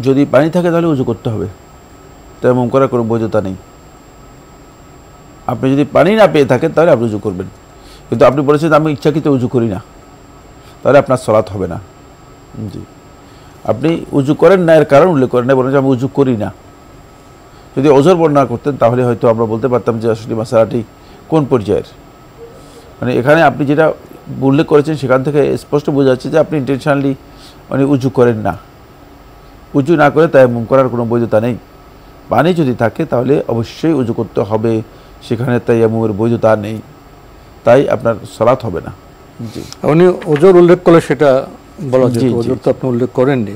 যদি পানি থাকে তাহলে উজু করতে হবে, তায়াম্মুম করার কোনো বৈধতা নেই। আপনি যদি পানি না পেয়ে থাকেন তাহলে আপনি উজু করবেন, কিন্তু আপনি বলেছেন আমি ইচ্ছাকৃত উজু করি না, তাহলে আপনার সালাত হবে না। জি, আপনি উজু করেন না এর কারণ উল্লেখ করেন না, বলেন যে আমি উজু করি না। যদি ওজর বর্ণনা করতেন তাহলে হয়তো আমরা বলতে পারতাম যে আসলে মশালাটি কোন পর্যায়ের। মানে এখানে আপনি যেটা উল্লেখ করেছেন সেখান থেকে স্পষ্ট বোঝা যাচ্ছে যে আপনি ইন্টেনশনালি মানে উজু করেন না। উজু না করে তায়াম্মুম করার কোনো বৈধতা নেই। পানি যদি থাকে তাহলে অবশ্যই উজু করতে হবে, সেখানে তায়াম্মুমের বৈধতা নেই, তাই আপনার সালাত হবে না। জি, উনি ওজর উল্লেখ করলে সেটা বলা যেত, ওজর তো আপনি উল্লেখ করেননি।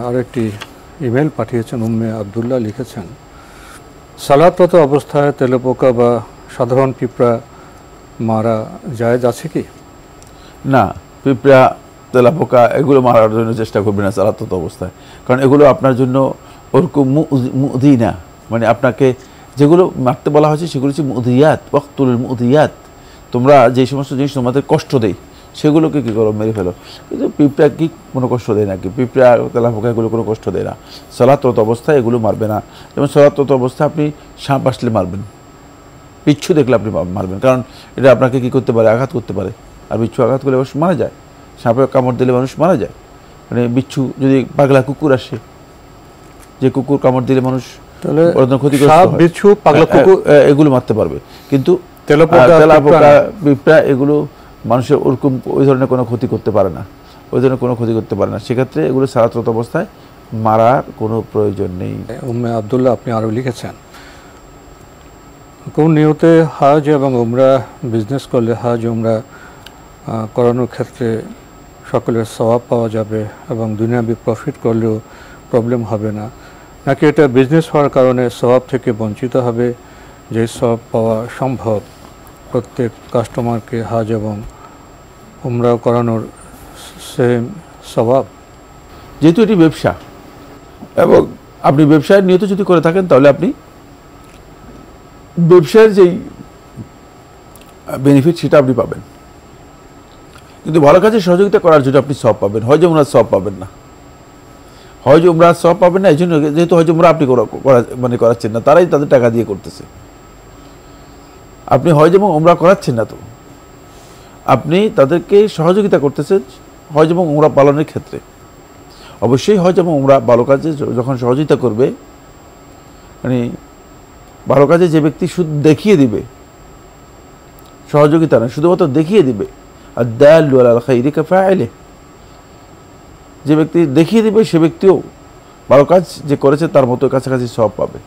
আরেকটি ইমেল পাঠিয়েছেন উম্মে আবদুল্লাহ, লিখেছেন সালাতরত অবস্থায় তেলাপোকা বা সাধারণ পিঁপড়া মারা জায়েজ আছে কি? না, পিঁপড়া তেলাপোকা এগুলো মারার জন্য চেষ্টা করবেন না সালাতরত অবস্থায়, কারণ এগুলো আপনার জন্য ওরকম মুদি না। মানে আপনাকে যেগুলো মারতে বলা হয়েছে সেগুলো হচ্ছে মুদিয়াত, ওয়াক্তুল মুদিয়াত। তোমরা যে সমস্ত জিনিস তোমাদের কষ্ট দেয় সেগুলোকে কী করো, মেরে ফেলো। কিন্তু পিঁপড়া কি কোনো কষ্ট দেয় নাকি? পিঁপড়া তেলাপোকা এগুলো কোনো কষ্ট দেয় না। সালাতরত অবস্থায় এগুলো মারবে না। যেমন সালাতরত অবস্থায় আপনি সাপ আসলে মারবেন, বিচ্ছু দেখলে আপনি মারবেন, কারণ এটা আপনাকে কী করতে পারে, আঘাত করতে পারে। আর বিচ্ছু আঘাত করলে মানুষ মারা যায়, সাপে কামড় দিলে মানুষ মারা যায়। মানে বিচ্ছু যদি পাগলা কুকুর আসে, যে কুকুর কামড় দিলে মানুষ তাহলে ক্ষতিগ্রস্ত হয়, বিচ্ছু পাগলা কুকুর এগুলো মারতে পারবে। কিন্তু তেলাপোকা পিঁপড়া এগুলো মানুষের ওরকম ওই ধরনের কোনো ক্ষতি করতে পারে না, ওই ধরনের কোনো ক্ষতি করতে পারে না। সেক্ষেত্রে এগুলো সালাতরত অবস্থায় মারার কোনো প্রয়োজন নেই। উম্মে আবদুল্লাহ আপনি আরও লিখেছেন কোন নিয়তে হাজ এবং উমরা বিজনেস করলে হাজ উমরা করানোর ক্ষেত্রে সকলের সওয়াব পাওয়া যাবে এবং দুনিয়াবি প্রফিট করলেও প্রবলেম হবে না, নাকি এটা বিজনেস হওয়ার কারণে সওয়াব থেকে বঞ্চিত হবে? যে সওয়াব পাওয়া সম্ভব প্রত্যেক কাস্টমারকে হাজ এবং উমরা করানোর সেম সওয়াব? যেহেতু এটি ব্যবসা এবং আপনি ব্যবসায় নিয়ত যদি করে থাকেন তাহলে আপনি ব্যবসায়ের যেই বেনিফিট সেটা আপনি পাবেন, কিন্তু ভালো কাজে সহযোগিতা করার জন্য আপনি সব পাবেন, হজ উমরার সব পাবেন না। হজ উমরার সব পাবেন না এই জন্য যেহেতু হজ উমরা আপনি মানে করাচ্ছেন না, তারাই তাদের টাকা দিয়ে করতেছে। আপনি হজ এবং উমরা করাচ্ছেন না, তো আপনি তাদেরকে সহযোগিতা করতেছেন হজ এবং উমরা পালনের ক্ষেত্রে। অবশ্যই হজ এবং উমরা ভালো কাজে যখন সহযোগিতা করবে, মানে ভালো কাজে যে ব্যক্তি শুধু দেখিয়ে দিবে, সহযোগিতা নয় শুধুমাত্র দেখিয়ে দিবে, আর দাল্লু আলাল খাইরি কাফাইলিহি, যে ব্যক্তি দেখিয়ে দিবে সে ব্যক্তিও ভালো কাজ যে করেছে তার মতো কাছাকাছি সওয়াব পাবে।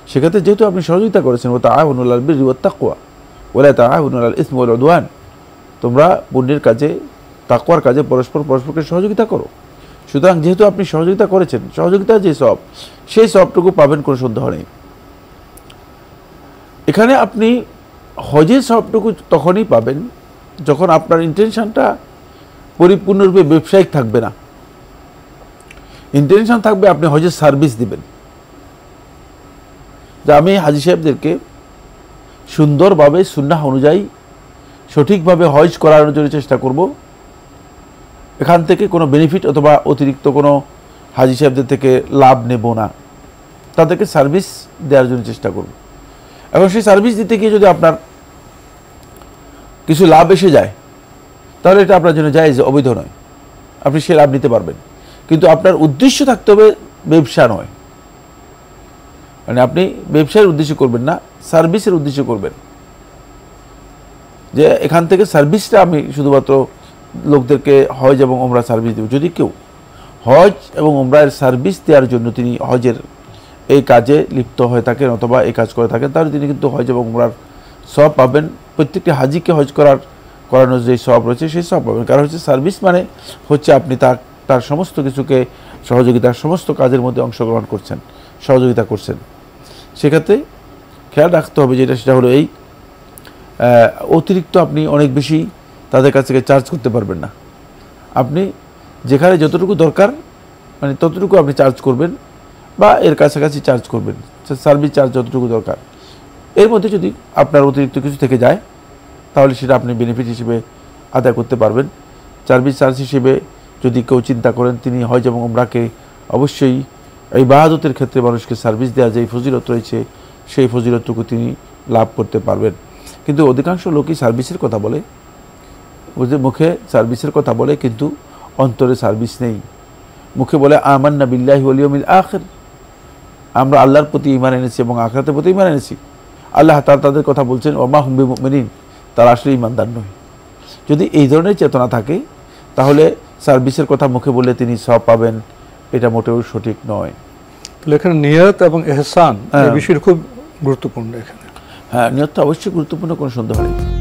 সেক্ষেত্রে যেহেতু আপনি সহযোগিতা করেছেন, ওয়া তাআওয়ানু আলাল বিররি ওয়াত তাকওয়া ওয়া লা তাআওয়ানু আলাল ইসমি ওয়াল উদওয়ান, তোমরা পুণ্যের কাজে তাকওয়ার কাজে পরস্পরকে সহযোগিতা করো। সুতরাং যেহেতু আপনি সহযোগিতা করেছেন, সহযোগিতার যে সওয়াব সেই সওয়াবটুকু পাবেন, কোনো সন্দেহ নেই। এখানে আপনি হজের সওয়াবটুকু তখনই পাবেন যখন আপনার ইন্টেনশনটা পরিপূর্ণরূপে ব্যবসায়িক থাকবে না। ইন্টেনশন থাকবে আপনি হজের সার্ভিস দিবেন, যে আমি হাজী সাহেবদেরকে সুন্দরভাবে সুন্নাহ অনুযায়ী সঠিকভাবে হজ করানোর জন্য চেষ্টা করব, এখান থেকে কোনো বেনিফিট অথবা অতিরিক্ত কোনো হাজী সাহেবদের থেকে লাভ নেব না, তাদেরকে সার্ভিস দেওয়ার জন্য চেষ্টা করব। এখন সেই সার্ভিস দিতে গিয়ে যদি আপনার কিছু লাভ এসে যায় তাহলে এটা আপনার জন্য জায়েজ, অবৈধ নয়, আপনি সে লাভ নিতে পারবেন। কিন্তু আপনার উদ্দেশ্য থাকতে হবে ব্যবসা নয়, মানে আপনি ব্যবসার উদ্দেশ্য করবেন না, সার্ভিসের উদ্দেশ্য করবেন, যে এখান থেকে সার্ভিসটা আমি শুধুমাত্র লোকদেরকে হজ এবং ওমরা সার্ভিস দেব। যদি কেউ হজ এবং ওমরার সার্ভিস দেওয়ার জন্য তিনি হজের এই কাজে লিপ্ত হয়ে থাকেন অথবা এই কাজ করে থাকেন, তাহলে তিনি কিন্তু হজ এবং ওমরার সওয়াব পাবেন। প্রত্যেকটি হাজিকে হজ করানোর যে সওয়াব রয়েছে সেই সওয়াব পাবেন। কারণ হচ্ছে সার্ভিস মানে হচ্ছে আপনি তার সমস্ত কিছুকে সহযোগিতার সমস্ত কাজের মধ্যে অংশগ্রহণ করছেন, সহযোগিতা করছেন। সেক্ষেত্রে খেয়াল রাখতে হবে যেটা সেটা হলো এই অতিরিক্ত আপনি অনেক বেশি তাদের কাছ থেকে চার্জ করতে পারবেন না। আপনি যেখানে যতটুকু দরকার মানে ততটুকু আপনি চার্জ করবেন বা এর কাছাকাছি চার্জ করবেন, সার্ভিস চার্জ যতটুকু দরকার। এর মধ্যে যদি আপনার অতিরিক্ত কিছু থেকে যায় তাহলে সেটা আপনি বেনিফিট হিসেবে আদায় করতে পারবেন। সার্ভিস চার্জ হিসেবে যদি কেউ চিন্তা করেন, তিনি হজ এবং উমরাকে অবশ্যই ইবাদতের ক্ষেত্রে মানুষকে সার্ভিস দেওয়া যে ফজিলত রয়েছে সেই ফজিলতটুকু তিনি লাভ করতে পারবেন। কিন্তু অধিকাংশ লোকই সার্ভিসের কথা বলে, মুখে সার্ভিসের কথা বলে কিন্তু অন্তরে সার্ভিস নেই। মুখে বলে আমান্না বিল্লাহি ওয়াল ইয়াউমিল আখির, আমরা আল্লাহর প্রতি ঈমান এনেছি এবং আখিরাতের প্রতি ঈমান এনেছি। আল্লাহ তাআলা তাদের কথা বলছেন ওমা হুম বিমুমিনিন, তারা আসলে ঈমানদার নয়। যদি এই ধরনের চেতনা থাকে তাহলে সার্ভিসের কথা মুখে বললে তিনি সওয়াব পাবেন, এটা মোটেও সঠিক নয়। তাহলে এখানে নিয়ত এবং ইহসান এই বিষয়টি খুব গুরুত্বপূর্ণ এখানে। হ্যাঁ, নিয়তটা অবশ্যই গুরুত্বপূর্ণ, কোনো সন্দেহ নেই।